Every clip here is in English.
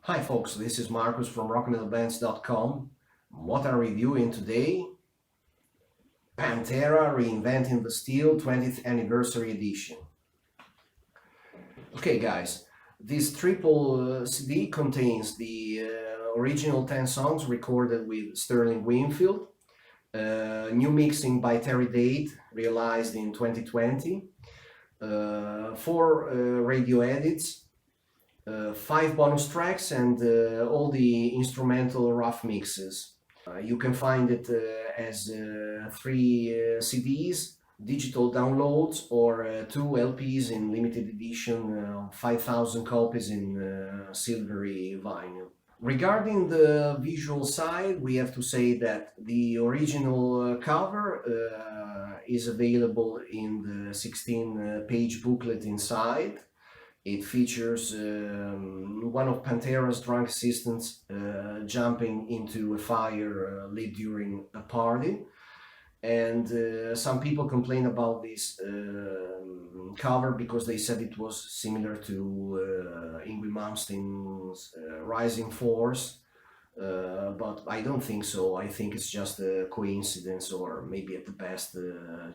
Hi folks, this is Marcus from ROCKMETALBANDS.com. What are we reviewing today? Pantera Reinventing the Steel 20th Anniversary Edition. Okay guys, this triple CD contains the original 10 songs recorded with Sterling Winfield, new mixing by Terry Date realized in 2020, 4 radio edits, 5 bonus tracks and all the instrumental rough mixes. You can find it as 3 CDs, digital downloads, or 2 LPs in limited edition, 5,000 copies in silvery vinyl. Regarding the visual side, we have to say that the original cover is available in the 16-page booklet inside. It features one of Pantera's drunk assistants jumping into a fire lit during a party. And some people complain about this cover because they said it was similar to Yngwie Malmsteen's Rising Force. But I don't think so. I think it's just a coincidence, or maybe at the best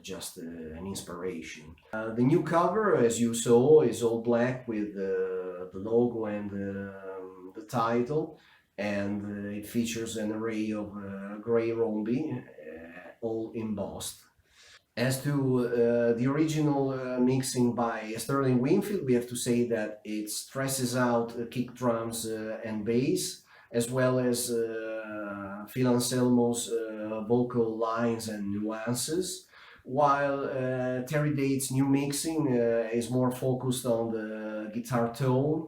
just an inspiration. The new cover, as you saw, is all black with the logo and the title, and it features an array of grey rhombi, all embossed. As to the original mixing by Sterling Winfield, we have to say that it stresses out kick drums and bass, as well as Phil Anselmo's vocal lines and nuances, while Terry Date's new mixing is more focused on the guitar tone,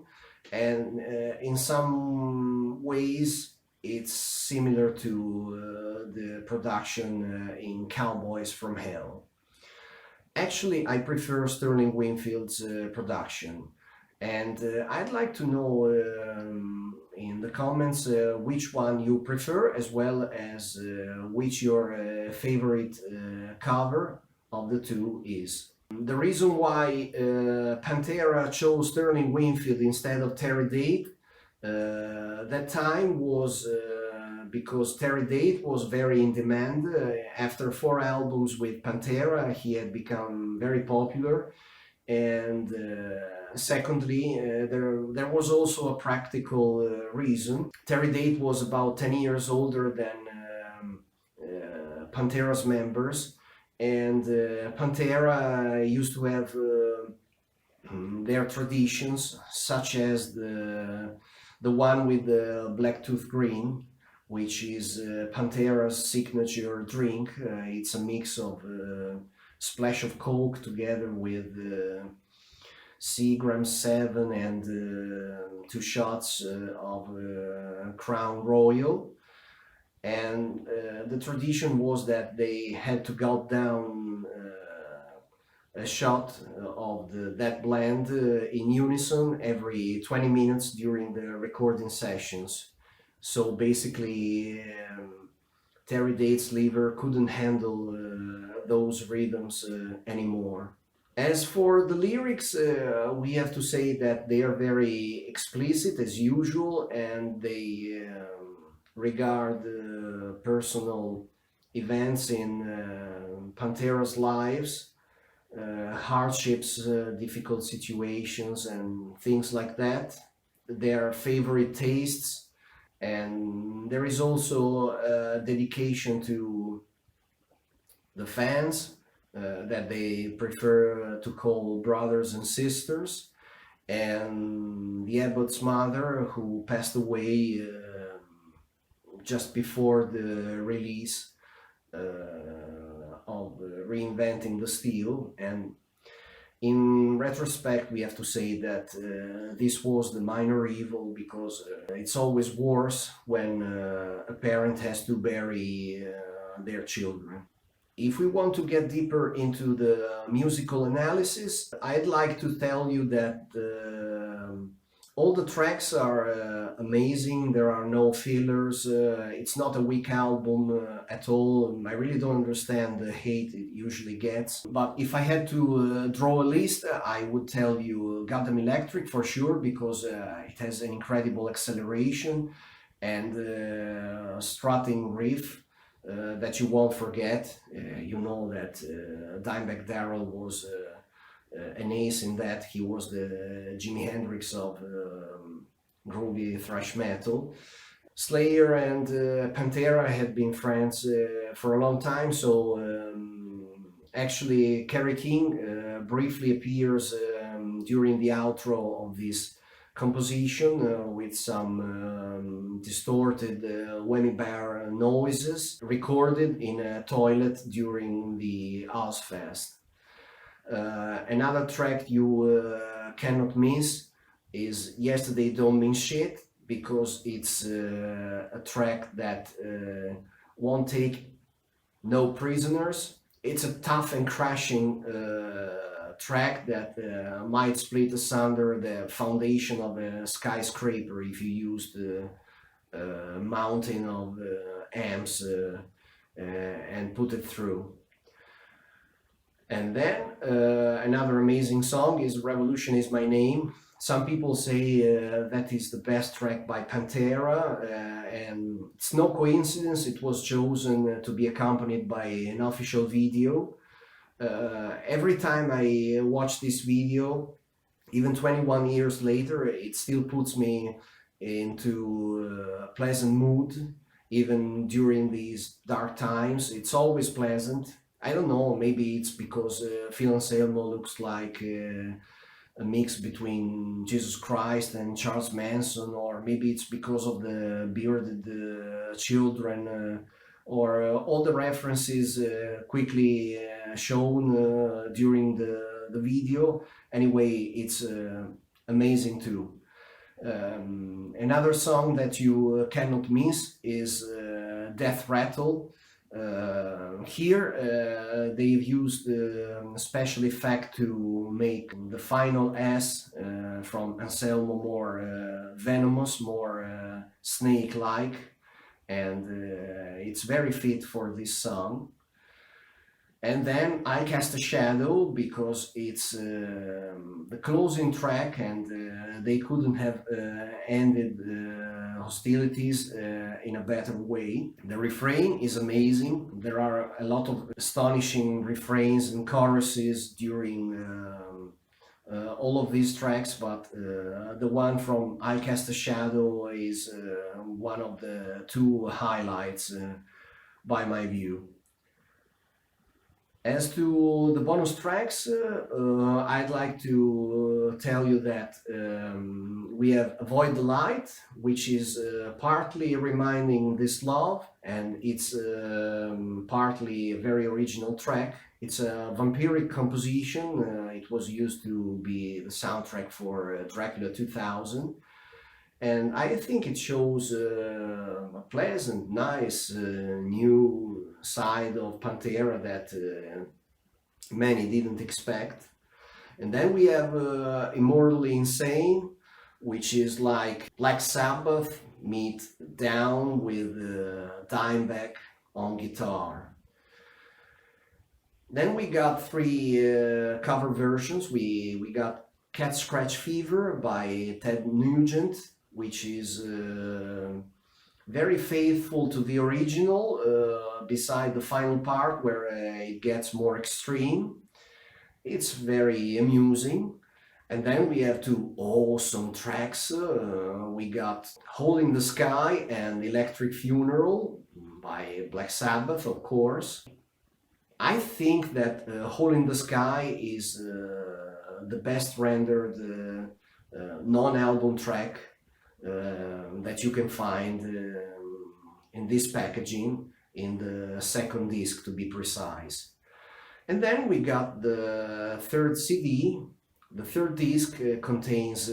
and in some ways it's similar to the production in Cowboys from Hell. Actually, I prefer Sterling Winfield's production. And I'd like to know in the comments which one you prefer, as well as which your favorite cover of the two is. The reason why Pantera chose Sterling Winfield instead of Terry Date that time was because Terry Date was very in demand. After 4 albums with Pantera, he had become very popular. And secondly, there was also a practical reason. Terry Date was about 10 years older than Pantera's members, and Pantera used to have their traditions, such as the one with the Black Tooth Green, which is Pantera's signature drink. It's a mix of splash of Coke together with Seagram 7 and 2 shots of Crown Royal. And the tradition was that they had to gulp down a shot of that blend in unison every 20 minutes during the recording sessions. So basically Terry Date's liver couldn't handle those rhythms anymore. As for the lyrics, we have to say that they are very explicit as usual, and they regard personal events in Pantera's lives, hardships, difficult situations and things like that, their favorite tastes, and there is also a dedication to the fans that they prefer to call brothers and sisters, and the Abbott's mother, who passed away just before the release of Reinventing the Steel. And in retrospect, we have to say that this was the minor evil, because it's always worse when a parent has to bury their children. If we want to get deeper into the musical analysis, I'd like to tell you that All the tracks are amazing. There are no fillers. It's not a weak album at all. I really don't understand the hate it usually gets. But if I had to draw a list, I would tell you Gotham Electric for sure, because it has an incredible acceleration and strutting riff that you won't forget. You know that Dimebag Darrell was an ace in that. He was the Jimi Hendrix of groovy thrash metal. Slayer and Pantera had been friends for a long time, so actually Kerry King briefly appears during the outro of this composition with some distorted whammy bar noises recorded in a toilet during the Ozfest. Another track you cannot miss is Yesterday Don't Mean Shit, because it's a track that won't take no prisoners. It's a tough and crashing track that might split asunder the foundation of a skyscraper if you use the mountain of amps and put it through. And then another amazing song is Revolution Is My Name. Some people say that is the best track by Pantera, and it's no coincidence it was chosen to be accompanied by an official video. Every time I watch this video, even 21 years later, it still puts me into a pleasant mood, even during these dark times. It's always pleasant. I don't know, maybe it's because Phil Anselmo looks like a mix between Jesus Christ and Charles Manson, or maybe it's because of the bearded children, or all the references quickly shown during the video. Anyway, it's amazing too. Another song that you cannot miss is Death Rattle. Here they've used a special effect to make the final S from Anselmo more venomous, more snake-like, and it's very fit for this song. And then I Cast a Shadow, because it's the closing track, and they couldn't have ended hostilities in a better way. The refrain is amazing. There are a lot of astonishing refrains and choruses during all of these tracks, but the one from I Cast a Shadow is one of the two highlights by my view. As to the bonus tracks, I'd like to tell you that we have Avoid the Light, which is partly reminding this love, and it's partly a very original track. It's a vampiric composition. It was used to be the soundtrack for Dracula 2000. And I think it shows a pleasant, nice, new side of Pantera that many didn't expect. And then we have Immortally Insane, which is like Black Sabbath meet Down with Dimebag on guitar. Then we got three cover versions. We got Cat Scratch Fever by Ted Nugent, which is very faithful to the original, beside the final part where it gets more extreme. It's very amusing. And then we have two awesome tracks. We got Hole in the Sky and Electric Funeral by Black Sabbath, of course. I think that Hole in the Sky is the best rendered non-album track that you can find in this packaging, in the second disc to be precise. And then we got the third CD. The third disc contains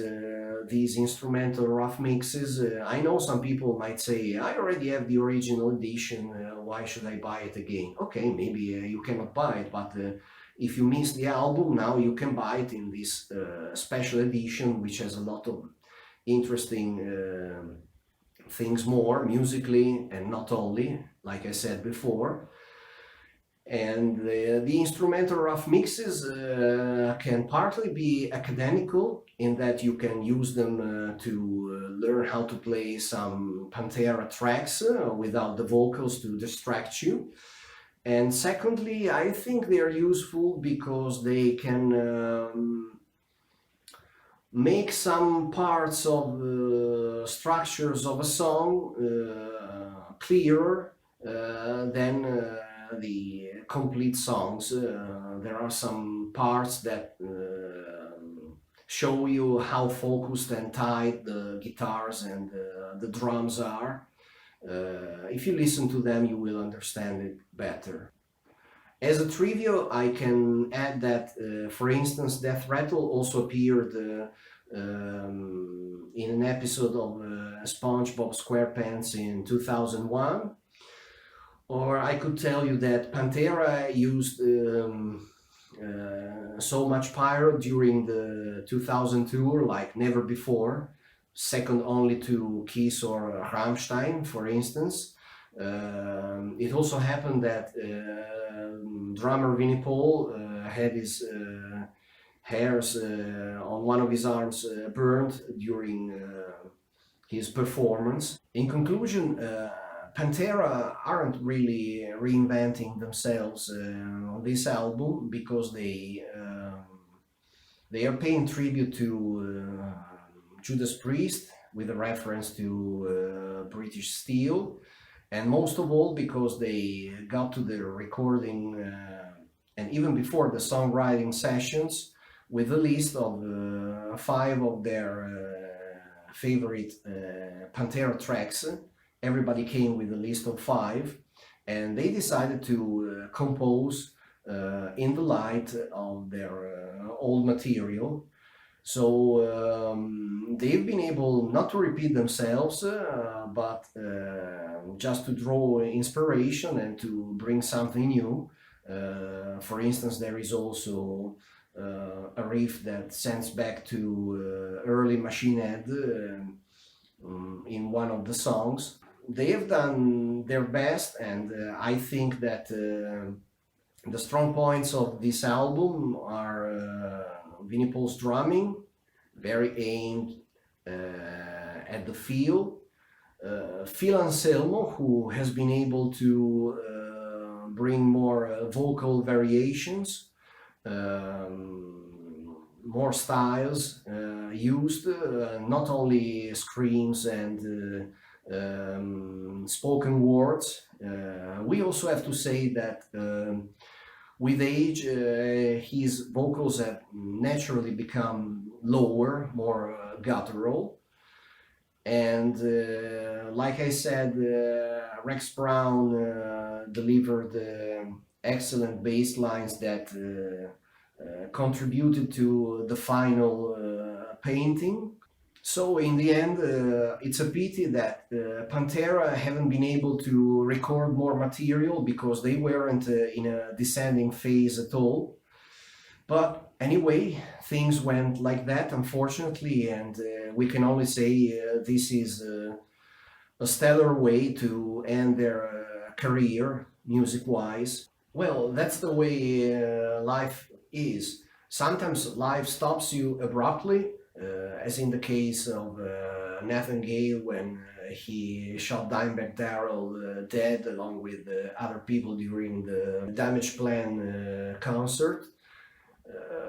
these instrumental rough mixes. I know some people might say, I already have the original edition, why should I buy it again? Okay, maybe you cannot buy it, but if you miss the album, now you can buy it in this special edition, which has a lot of interesting things more musically, and not only, like I said before. And the instrumental rough mixes can partly be academical, in that you can use them to learn how to play some Pantera tracks without the vocals to distract you. And secondly, I think they are useful because they can make some parts of the structures of a song clearer than the complete songs. There are some parts that show you how focused and tight the guitars and the drums are. If you listen to them, you will understand it better. As a trivia, I can add that, for instance, Death Rattle also appeared in an episode of SpongeBob SquarePants in 2001. Or I could tell you that Pantera used so much pyro during the 2000 tour like never before, second only to Kiss or Rammstein, for instance. It also happened that drummer Vinnie Paul had his hairs on one of his arms burned during his performance. In conclusion, Pantera aren't really reinventing themselves on this album, because they are paying tribute to Judas Priest with a reference to British Steel, and most of all because they got to the recording and even before the songwriting sessions with a list of 5 of their favorite Pantera tracks. Everybody came with a list of 5, and they decided to compose in the light of their old material. So they've been able not to repeat themselves, but just to draw inspiration and to bring something new. For instance, there is also a riff that sends back to early Machine Head in one of the songs. They have done their best, and I think that the strong points of this album are Vinnie Paul's drumming, very aimed at the feel. Phil Anselmo, who has been able to bring more vocal variations, more styles used, not only screams and spoken words. We also have to say that with age, his vocals have naturally become lower, more guttural. And like I said, Rex Brown delivered excellent bass lines that contributed to the final painting. So in the end, it's a pity that Pantera haven't been able to record more material, because they weren't in a descending phase at all. But anyway, things went like that, unfortunately, and we can only say this is a stellar way to end their career, music-wise. Well, that's the way life is. Sometimes life stops you abruptly, as in the case of Nathan Gale when he shot Dimebag Darrell dead along with other people during the Damage Plan concert.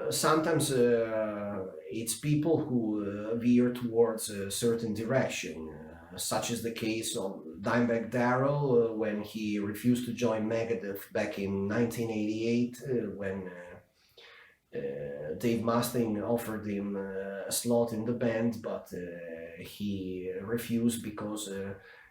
Sometimes it's people who veer towards a certain direction, such as the case of Dimebag Darrell when he refused to join Megadeth back in 1988 when Dave Mustaine offered him a slot in the band, but he refused because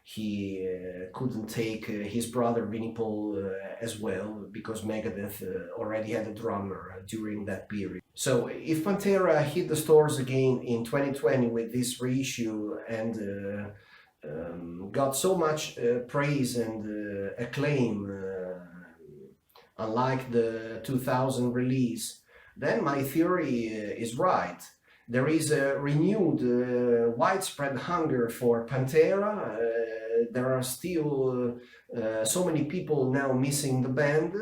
he couldn't take his brother Vinnie Paul as well, because Megadeth already had a drummer during that period. So if Pantera hit the stores again in 2020 with this reissue and got so much praise and acclaim, unlike the 2000 release, then my theory is right. There is a renewed widespread hunger for Pantera. There are still so many people now missing the band,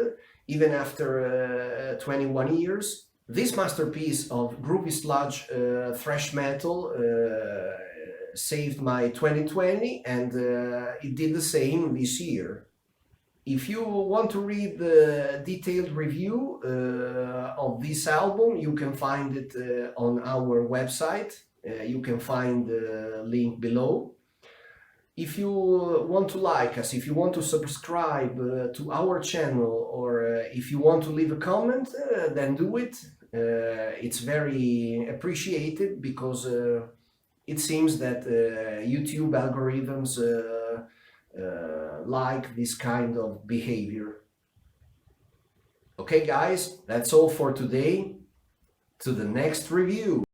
even after 21 years. This masterpiece of groovy sludge thrash metal saved my 2020, and it did the same this year. If you want to read the detailed review of this album, you can find it on our website. You can find the link below. If you want to like us, if you want to subscribe to our channel, or if you want to leave a comment, then do it. It's very appreciated, because it seems that YouTube algorithms like this kind of behavior. Okay guys, that's all for today. To the next review.